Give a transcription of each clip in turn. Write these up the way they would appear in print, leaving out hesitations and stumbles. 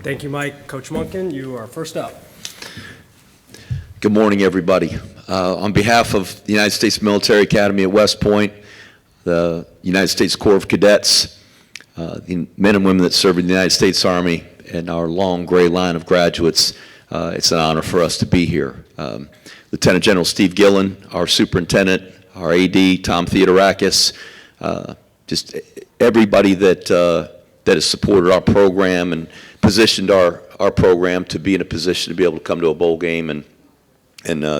Thank you, Mike. Coach Monken, you are first up. Good morning, everybody. On behalf of the United States Military Academy at West Point, the United States Corps of Cadets, the men and women that serve in the United States Army, and our long gray line of graduates, it's an honor for us to be here. Lieutenant General Steve Gillen, our superintendent, our AD, Tom Theodorakis, just everybody that has supported our program and positioned our program to be in a position to be able to come to a bowl game and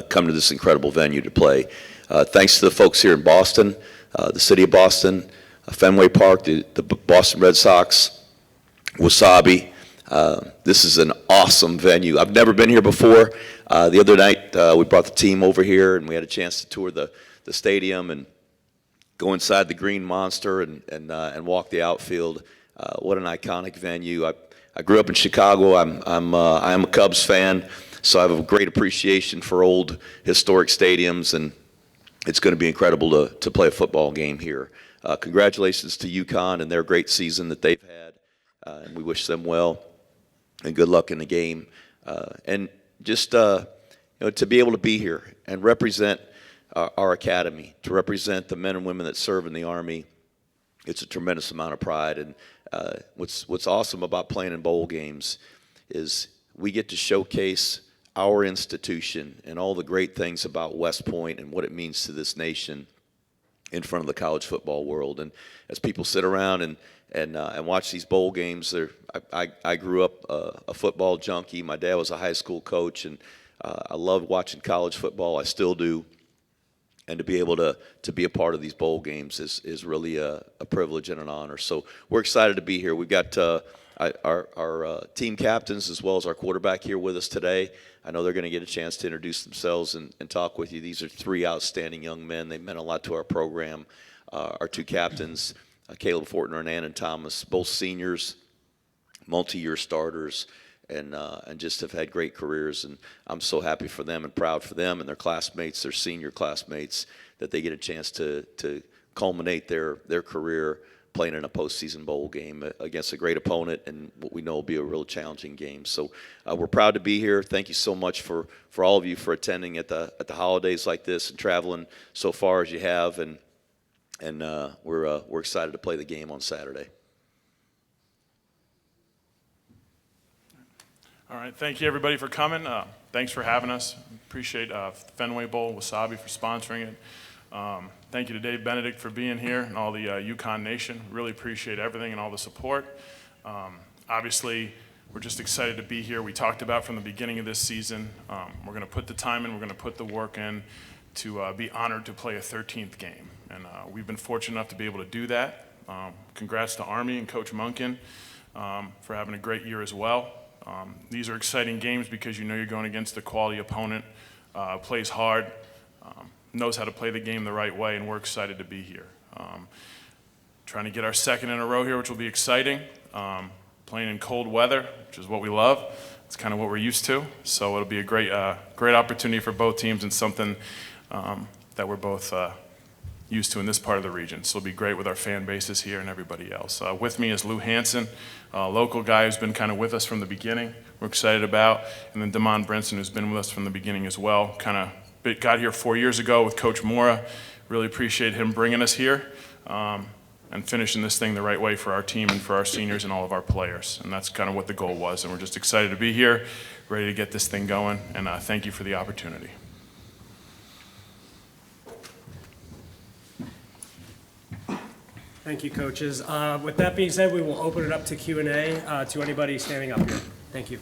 come to this incredible venue to play. Thanks to the folks here in Boston, the city of Boston, Fenway Park, the Boston Red Sox, Wasabi. This is an awesome venue. I've never been here before. The other night we brought the team over here and we had a chance to tour the stadium and go inside the Green Monster and walk the outfield. What an iconic venue. I grew up in Chicago. I am a Cubs fan, so I have a great appreciation for old historic stadiums, and it's going to be incredible to play a football game here. Congratulations to UCONN and their great season that they've had, and we wish them well and good luck in the game. And just to be able to be here and represent our academy, to represent the men and women that serve in the Army, it's a tremendous amount of pride. And what's awesome about playing in bowl games is we get to showcase our institution and all the great things about West Point and what it means to this nation in front of the college football world. And as people sit around and watch these bowl games, I grew up a football junkie. My dad was a high school coach, and I loved watching college football. I still do. And to be able to be a part of these bowl games is really a privilege and an honor. So we're excited to be here. We've got our team captains as well as our quarterback here with us today. I know they're going to get a chance to introduce themselves and talk with you. These are three outstanding young men. They meant a lot to our program. Our two captains, Cale, Fortner, and Andon Thomas, both seniors, multi-year starters, and just have had great careers. And I'm so happy for them and proud for them and their classmates, their senior classmates, that they get a chance to culminate their career playing in a postseason bowl game against a great opponent and what we know will be a real challenging game. So we're proud to be here. Thank you so much for all of you for attending at the holidays like this and traveling so far as you have. And we're excited to play the game on Saturday. All right, thank you everybody for coming. Thanks for having us. Appreciate Fenway Bowl, Wasabi for sponsoring it. Thank you to Dave Benedict for being here and all the UConn Nation. Really appreciate everything and all the support. Obviously, we're just excited to be here. We talked about from the beginning of this season, we're going to put the time in, we're going to put the work in to be honored to play a 13th game. And we've been fortunate enough to be able to do that. Congrats to Army and Coach Monken for having a great year as well. These are exciting games because you know you're going against a quality opponent, plays hard, knows how to play the game the right way, and we're excited to be here. Trying to get our second in a row here, which will be exciting. Playing in cold weather, which is what we love. It's kind of what we're used to. So it'll be a great opportunity for both teams and something that we're both used to in this part of the region. So it'll be great with our fan bases here and everybody else. With me is Lou Hansen, a local guy who's been kind of with us from the beginning, we're excited about, and then Damon Brinson, who's been with us from the beginning as well. Kind of got here 4 years ago with Coach Mora. Really appreciate him bringing us here and finishing this thing the right way for our team and for our seniors and all of our players. And that's kind of what the goal was. And we're just excited to be here, ready to get this thing going, and thank you for the opportunity. Thank you, coaches. With that being said, we will open it up to Q&A to anybody standing up here. Thank you.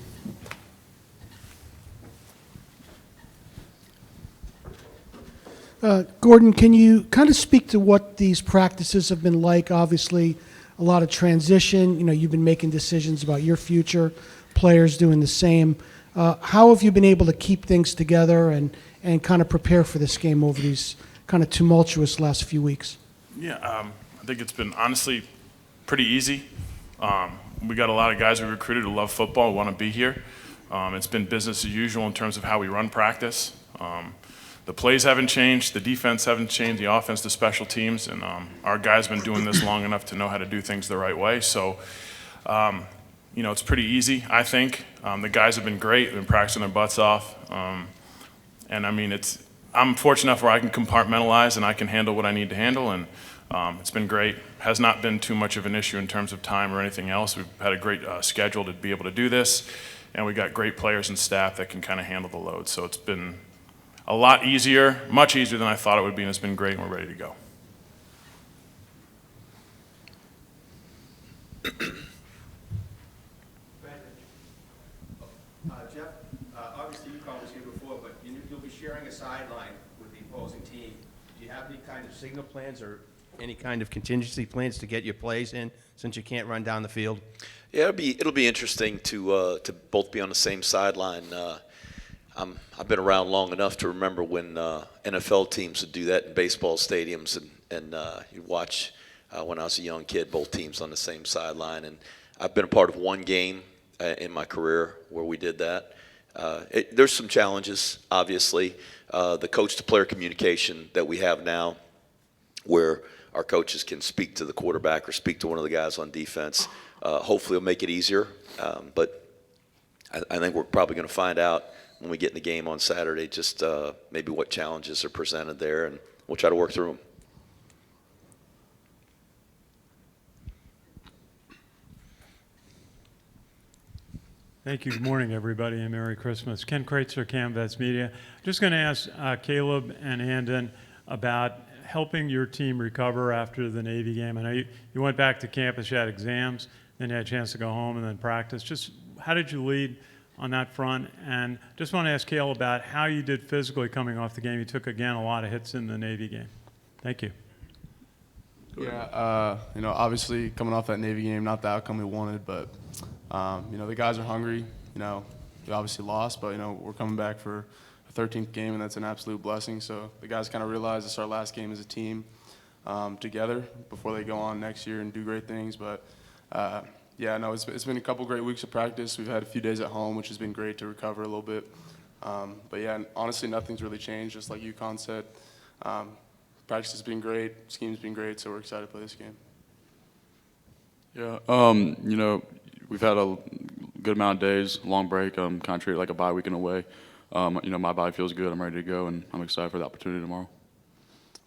Gordon, can you kind of speak to what these practices have been like? Obviously, a lot of transition. You know, you've been making decisions about your future, players doing the same. How have you been able to keep things together and kind of prepare for this game over these kind of tumultuous last few weeks? Yeah, I think it's been honestly pretty easy. We got a lot of guys we recruited who love football, who want to be here. It's been business as usual in terms of how we run practice. The plays haven't changed, the defense haven't changed, the offense, the special teams, and our guys have been doing this long enough to know how to do things the right way. So, it's pretty easy, I think. The guys have been great, been practicing their butts off. And I mean, I'm fortunate enough where I can compartmentalize and I can handle what I need to handle, and it's been great. Has not been too much of an issue in terms of time or anything else. We've had a great schedule to be able to do this, and we got great players and staff that can kind of handle the load. So it's been a lot easier, much easier than I thought it would be, and it's been great, and we're ready to go. Jeff, obviously UCONN was here before, but you'll be sharing a sideline with the opposing team. Do you have any kind of signal plans or any kind of contingency plans to get your plays in, since you can't run down the field? Yeah, it'll be interesting to both be on the same sideline. I've been around long enough to remember when NFL teams would do that in baseball stadiums, and you'd watch when I was a young kid, both teams on the same sideline. And I've been a part of one game in my career where we did that. There's some challenges, obviously. The coach-to-player communication that we have now, where our coaches can speak to the quarterback or speak to one of the guys on defense, hopefully will make it easier. But I think we're probably going to find out when we get in the game on Saturday just maybe what challenges are presented there, and we'll try to work through them. Thank you. Good morning, everybody, and Merry Christmas. Ken Kreitzer, Canvas Media. Just going to ask Kalib and Andon about helping your team recover after the Navy game. I know you went back to campus, you had exams, then you had a chance to go home and then practice. Just how did you lead on that front? And just want to ask Cale about how you did physically coming off the game. You took, again, a lot of hits in the Navy game. Thank you. Yeah, obviously coming off that Navy game, not the outcome we wanted, but the guys are hungry. We obviously lost, but we're coming back for a 13th game, and that's an absolute blessing. So the guys kind of realize it's our last game as a team together before they go on next year and do great things. But it's been a couple great weeks of practice. We've had a few days at home, which has been great to recover a little bit. But yeah, honestly, nothing's really changed. Just like UConn said, practice has been great, scheme's been great, so we're excited to play this game. Yeah, we've had a good amount of days, long break, kind of treat it like a bye weekend away. My body feels good, I'm ready to go, and I'm excited for the opportunity tomorrow.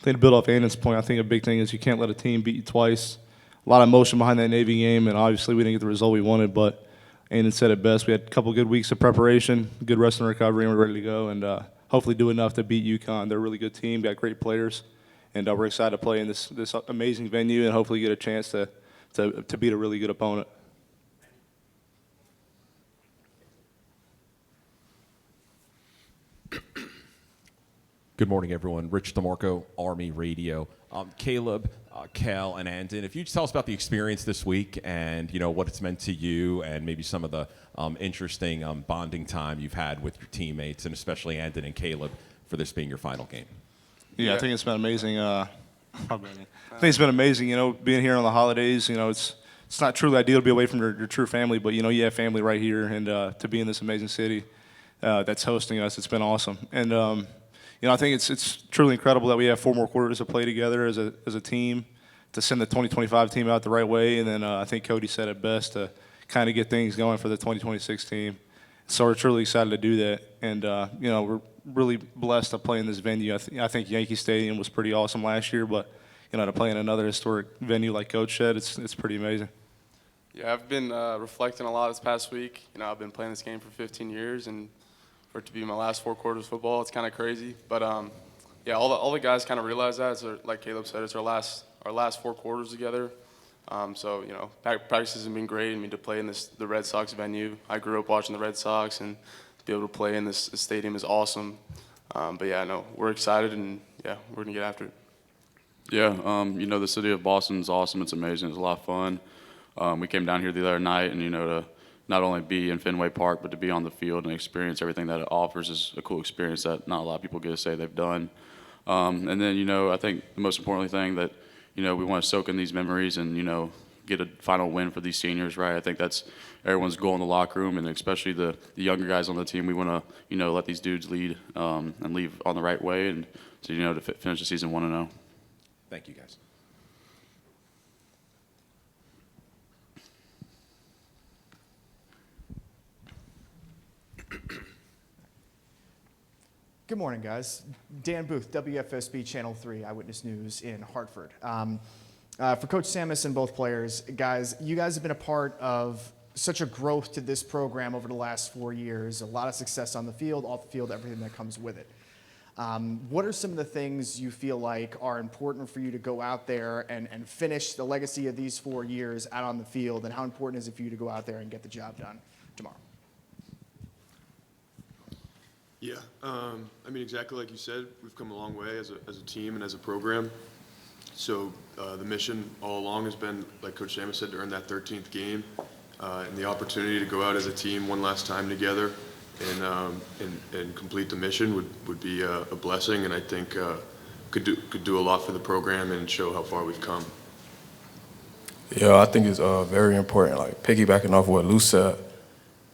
I think to build off Andon's point, I think a big thing is you can't let a team beat you twice. A lot of emotion behind that Navy game, and obviously we didn't get the result we wanted, but Andon said it best. We had a couple good weeks of preparation, good rest and recovery, and we're ready to go, and hopefully do enough to beat UConn. They're a really good team, got great players, and we're excited to play in this amazing venue and hopefully get a chance to beat a really good opponent. Good morning, everyone. Rich DeMarco, Army Radio. Caleb, Cale, and Andon, if you just tell us about the experience this week and what it's meant to you, and maybe some of the interesting bonding time you've had with your teammates, and especially Andon and Caleb, for this being your final game. Yeah, I think it's been amazing. I think it's been amazing. Being here on the holidays. It's not truly ideal to be away from your true family, but you have family right here, and to be in this amazing city that's hosting us, it's been awesome. And I think it's truly incredible that we have 4 more quarters to play together as a team to send the 2025 team out the right way. And then I think Cody said it best, to kind of get things going for the 2026 team. So we're truly excited to do that. And, we're really blessed to play in this venue. I think Yankee Stadium was pretty awesome last year, but, to play in another historic venue like Coach said, it's pretty amazing. Yeah, I've been reflecting a lot this past week. I've been playing this game for 15 years, and for it to be my last 4 quarters of football, it's kind of crazy. But all the guys kind of realize that. It's like Caleb said, it's our last 4 quarters together. Practices have been great. To play in the Red Sox venue, I grew up watching the Red Sox, and to be able to play in this stadium is awesome. We're excited, and we're gonna get after it. Yeah, the city of Boston is awesome. It's amazing. It's a lot of fun. We came down here the other night, and to not only be in Fenway Park, but to be on the field and experience everything that it offers is a cool experience that not a lot of people get to say they've done. And then, I think the most important thing that, we want to soak in these memories and, get a final win for these seniors, right? I think that's everyone's goal in the locker room, and especially the younger guys on the team. We want to, let these dudes lead and leave on the right way, and to finish the season 1-0. Thank you, guys. Good morning, guys. Dan Booth, WFSB Channel 3 Eyewitness News in Hartford. For Coach Samus and both players, guys, you guys have been a part of such a growth to this program over the last 4 years, a lot of success on the field, off the field, everything that comes with it. What are some of the things you feel like are important for you to go out there and finish the legacy of these 4 years out on the field, and how important is it for you to go out there and get the job done tomorrow? Yeah, I mean, exactly like you said, we've come a long way as a team and as a program. So the mission all along has been, like Coach Samus said, to earn that 13th game and the opportunity to go out as a team one last time together and complete the mission would be a blessing, and I think could do a lot for the program and show how far we've come. Yeah, I think it's very important. Like piggybacking off what Lou said,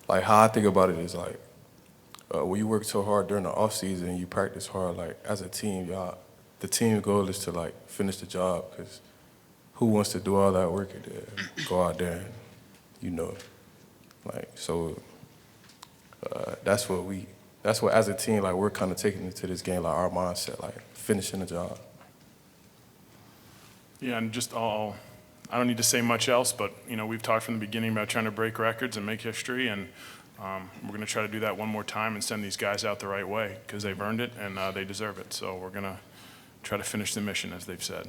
like how I think about it is like when you work so hard during the off season, you practice hard. Like as a team, the team goal is to like finish the job, because who wants to do all that work and then go out there and like so. That's what as a team, like we're kind of taking into this game, like our mindset, like finishing the job. Yeah, and I don't need to say much else, but we've talked from the beginning about trying to break records and make history, and we're going to try to do that one more time and send these guys out the right way, because they've earned it and they deserve it. So we're going to try to finish the mission, as they've said.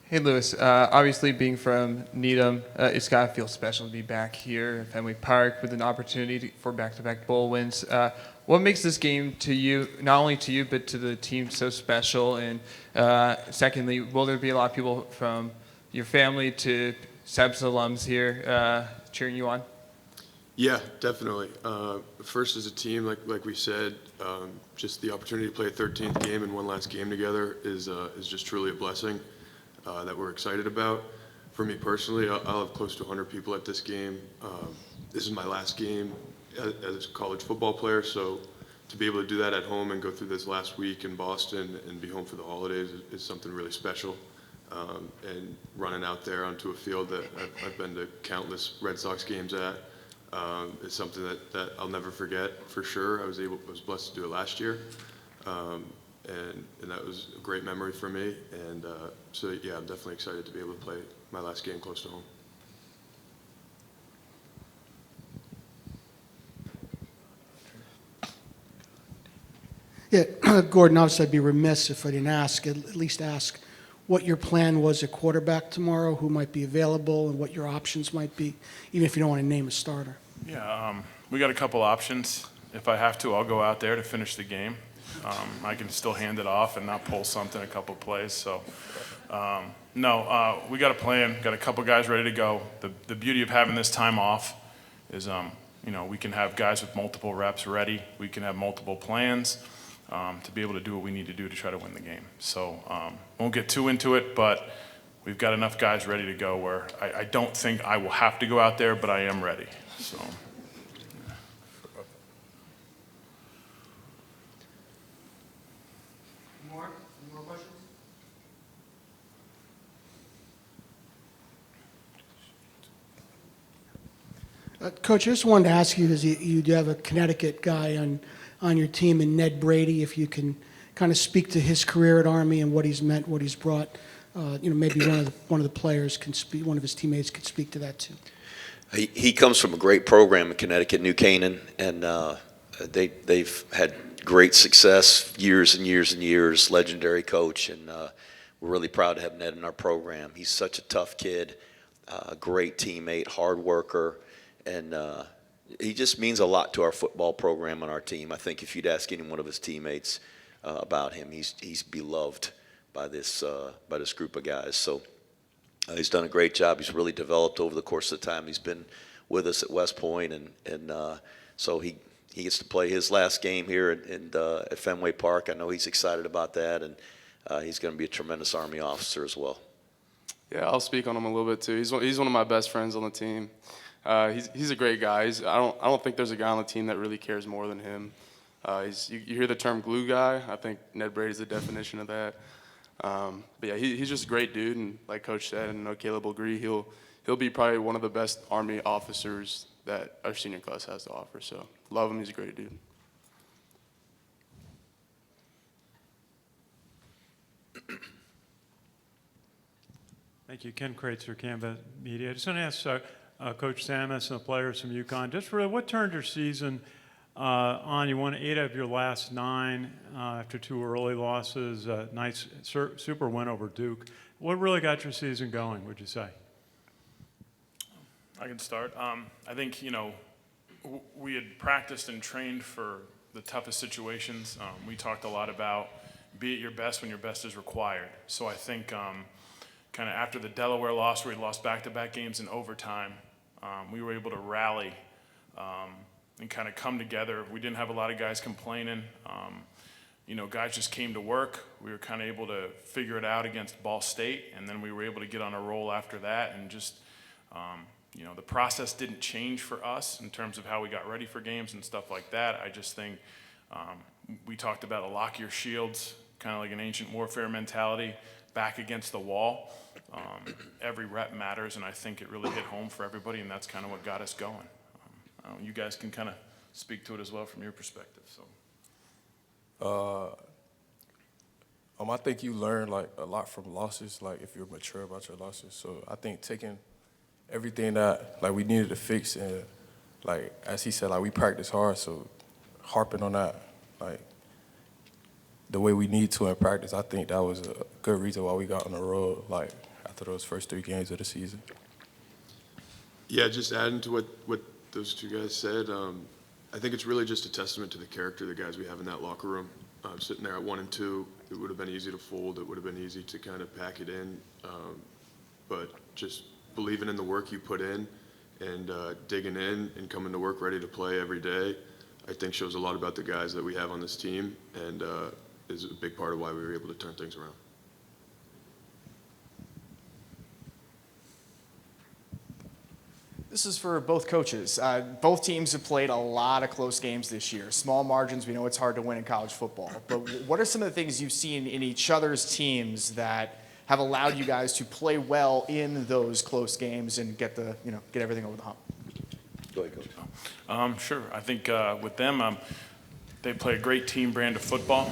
Hey, Lewis. Obviously, being from Needham, it's got to feel special to be back here at Fenway Park with an opportunity for back-to-back bowl wins. What makes this game to you, not only to you, but to the team, so special? And secondly, will there be a lot of people from your family to Seb's alums here cheering you on? Yeah, definitely. First, as a team, like we said, just the opportunity to play a 13th game and one last game together is just truly a blessing that we're excited about. For me personally, I'll have close to 100 people at this game. This is my last game as a college football player, so to be able to do that at home and go through this last week in Boston and be home for the holidays is something really special. And running out there onto a field that I've been to countless Red Sox games at is something that I'll never forget for sure. I was blessed to do it last year, and that was a great memory for me. And so yeah, I'm definitely excited to be able to play my last game close to home. Yeah, Gordon, obviously I'd be remiss if I didn't ask, at least ask what your plan was at quarterback tomorrow, who might be available, and what your options might be, even if you don't want to name a starter. Yeah, we got a couple options. If I have to, I'll go out there to finish the game. I can still hand it off and not pull something a couple plays. So, no, we got a plan. Got a couple guys ready to go. The beauty of having this time off is, we can have guys with multiple reps ready. We can have multiple plans to be able to do what we need to do to try to win the game. So, won't get too into it, but we've got enough guys ready to go where I don't think I will have to go out there, but I am ready. So. Any more questions? Coach, I just wanted to ask you, because you do have a Connecticut guy on your team, and Ned Brady, if you can kind of speak to his career at Army and what he's meant, what he's brought. Maybe one of the players can speak, one of his teammates could speak to that too. He comes from a great program in Connecticut, New Canaan, and they've had great success years and years and years, legendary coach, and we're really proud to have Ned in our program. He's such a tough kid, a great teammate, hard worker, and he just means a lot to our football program and our team. I think if you'd ask any one of his teammates about him, he's beloved by this group of guys. So he's done a great job. He's really developed over the course of the time he's been with us at West Point, and so he gets to play his last game here at Fenway Park. I know he's excited about that, and he's going to be a tremendous Army officer as well. Yeah, I'll speak on him a little bit too. He's one of my best friends on the team. He's a great guy. I don't think there's a guy on the team that really cares more than him. You hear the term glue guy. I think Ned Brady's the definition of that. But yeah, he's just a great dude, and like Coach said, and I know Caleb will agree, he'll be probably one of the best Army officers that our senior class has to offer. So love him. He's a great dude. Thank you. Ken Kreitzer, Canvas Media. I just want to ask Coach Samus and the players from UConn, just really what turned your season on? You won 8 of your last 9 after 2 early losses, nice super win over Duke. What really got your season going, would you say? I can start. I think, we had practiced and trained for the toughest situations. We talked a lot about be at your best when your best is required. So I think kind of after the Delaware loss, where we lost back-to-back games in overtime, we were able to rally and kind of come together. We didn't have a lot of guys complaining. Guys just came to work. We were kind of able to figure it out against Ball State, and then we were able to get on a roll after that. And just, the process didn't change for us in terms of how we got ready for games and stuff like that. I just think we talked about a lock your shields, kind of like an ancient warfare mentality, back against the wall. Every rep matters, and I think it really hit home for everybody, and that's kind of what got us going. You guys can kind of speak to it as well from your perspective. So, I think you learn like a lot from losses, like if you're mature about your losses. So I think taking everything that like we needed to fix, and like as he said, like we practiced hard, so harping on that, like the way we need to in practice, I think that was a good reason why we got on the road, like after those first 3 games of the season. Yeah, just adding to what those 2 guys said, I think it's really just a testament to the character of the guys we have in that locker room. Sitting there at 1 and 2, it would have been easy to fold. It would have been easy to kind of pack it in. But just believing in the work you put in and digging in and coming to work ready to play every day, I think shows a lot about the guys that we have on this team, and is a big part of why we were able to turn things around. This is for both coaches. Both teams have played a lot of close games this year. Small margins, we know it's hard to win in college football. But what are some of the things you've seen in each other's teams that have allowed you guys to play well in those close games and get everything over the hump? Go ahead, Coach. Sure. I think with them, they play a great team brand of football.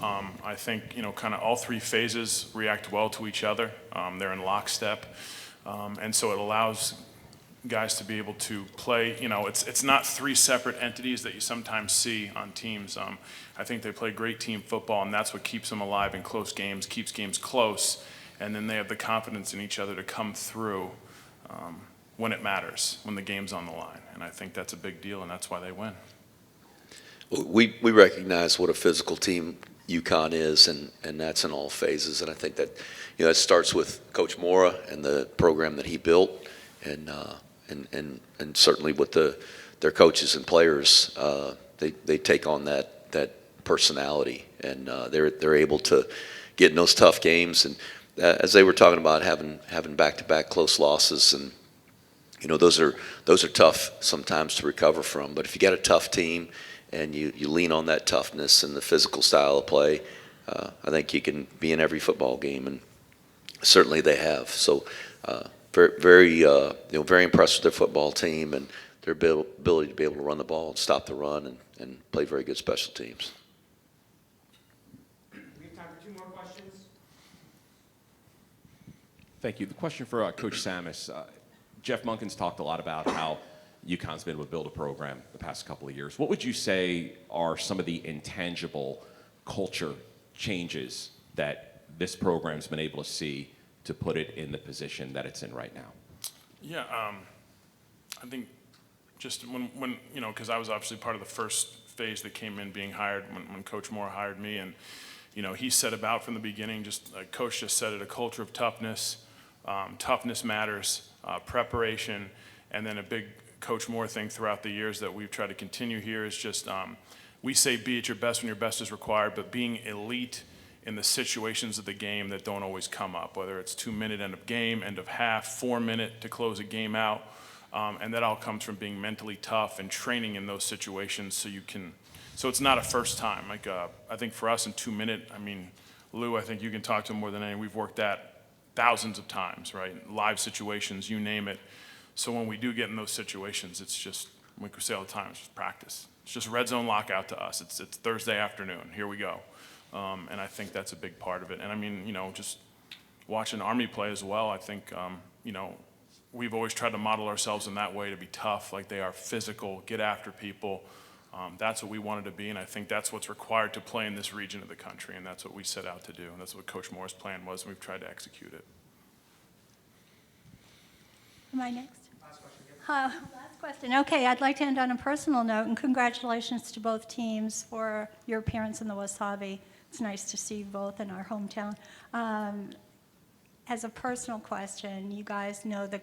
I think, kind of all 3 phases react well to each other. They're in lockstep. And so it allows guys to be able to play, it's not 3 separate entities that you sometimes see on teams. I think they play great team football, and that's what keeps them alive in close games, keeps games close, and then they have the confidence in each other to come through when it matters, when the game's on the line. And I think that's a big deal, and that's why they win. We recognize what a physical team UConn is, and that's in all phases. And I think that it starts with Coach Mora and the program that he built, and certainly with their coaches and players, they take on that personality, and they're able to get in those tough games. And as they were talking about having back-to-back close losses, and those are tough sometimes to recover from. But if you got a tough team and you lean on that toughness and the physical style of play, I think you can be in every football game, and certainly they have. So very impressed with their football team and their ability to be able to run the ball and stop the run and play very good special teams. We have time for 2 more questions. Thank you. The question for Coach Samus. Jeff Monken's talked a lot about how UConn's been able to build a program the past couple of years. What would you say are some of the intangible culture changes that this program's been able to see to put it in the position that it's in right now? Yeah, I think just when because I was obviously part of the first phase that came in being hired when Coach Moore hired me, and he set about from the beginning, just like Coach just said it, a culture of toughness. Toughness matters, preparation, and then a big Coach Moore thing throughout the years that we've tried to continue here is just we say be at your best when your best is required, but being elite in the situations of the game that don't always come up, whether it's 2-minute end of game, end of half, 4-minute to close a game out, and that all comes from being mentally tough and training in those situations so it's not a first time. Like I think for us in 2-minute, Lou, I think you can talk to him more than any. We've worked that thousands of times, right? Live situations, you name it. So when we do get in those situations, it's just, we say all the time, it's just practice. It's just red zone lockout to us. It's Thursday afternoon, here we go. And I think that's a big part of it. And I mean, you know, just watching Army play as well, I think, you know, we've always tried to model ourselves in that way, to be tough, like they are physical, get after people. That's what we wanted to be, and I think that's what's required to play in this region of the country, and that's what we set out to do, and that's what Coach Moore's plan was, and we've tried to execute it. Am I next? Last question. Okay, I'd like to end on a personal note, and congratulations to both teams for your appearance in the Wasabi. It's nice to see you both in our hometown. As a personal question, you guys know the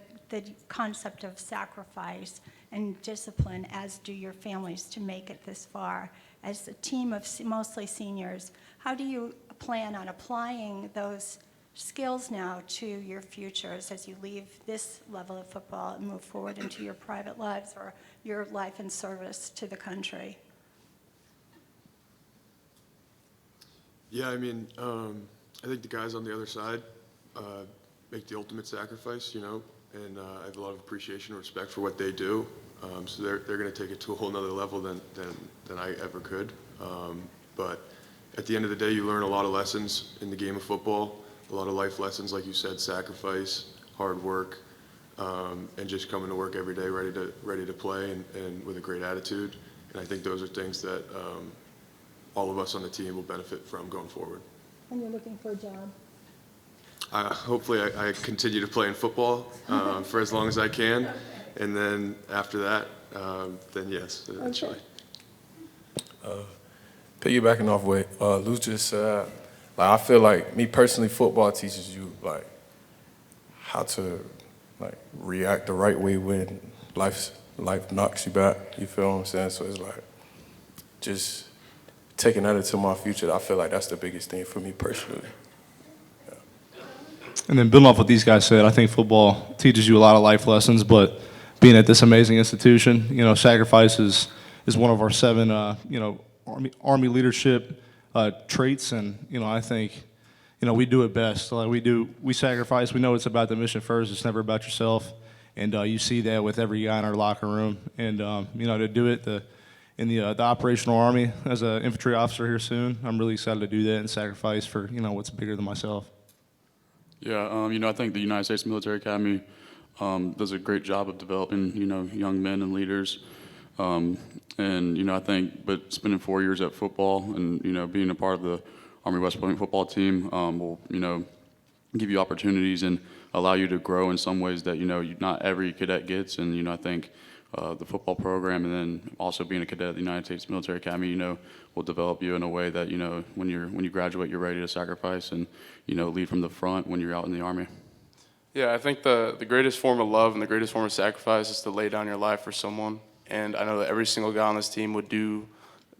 concept of sacrifice and discipline, as do your families, to make it this far. As a team of mostly seniors, how do you plan on applying those skills now to your futures as you leave this level of football and move forward into your private lives or your life in service to the country? Yeah, I mean, I think the guys on the other side make the ultimate sacrifice, you know, and I have a lot of appreciation and respect for what they do. So they're going to take it to a whole nother level than I ever could. But at the end of the day, you learn a lot of lessons in the game of football, a lot of life lessons, like you said, sacrifice, hard work, and just coming to work every day ready to play and with a great attitude. And I think those are things that all of us on the team will benefit from going forward. And you're looking for a job? Hopefully I continue to play in football for as long as I can, and then after that, then yes, eventually. Piggybacking off what Lou just said, like I feel like me personally, football teaches you like how to like react the right way when life knocks you back. You feel what I'm saying? So it's like just taking that into my future. I feel like that's the biggest thing for me personally. And then building off what these guys said, I think football teaches you a lot of life lessons, but being at this amazing institution, you know, sacrifice is one of our 7, you know, Army leadership traits, and, you know, I think, you know, we do it best. Like we sacrifice. We know it's about the mission first. It's never about yourself, and you see that with every guy in our locker room. And you know, to do it in the operational Army as an infantry officer here soon, I'm really excited to do that and sacrifice for, you know, what's bigger than myself. Yeah, you know, I think the United States Military Academy does a great job of developing, you know, young men and leaders. And, you know, I think, but spending 4 years at football and, you know, being a part of the Army West Point football team will, you know, give you opportunities and allow you to grow in some ways that, you know, not every cadet gets. And, you know, I think the football program and then also being a cadet at the United States Military Academy, you know, will develop you in a way that, you know, when you graduate, you're ready to sacrifice and, you know, lead from the front when you're out in the Army. Yeah, I think the greatest form of love and the greatest form of sacrifice is to lay down your life for someone. And I know that every single guy on this team would do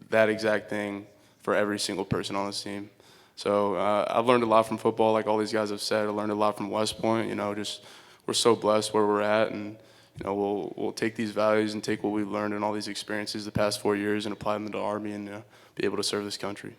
that exact thing for every single person on this team. So I've learned a lot from football, like all these guys have said. I learned a lot from West Point. You know, just we're so blessed where we're at, and you know, we'll take these values and take what we've learned and all these experiences the past 4 years and apply them to the Army and be able to serve this country.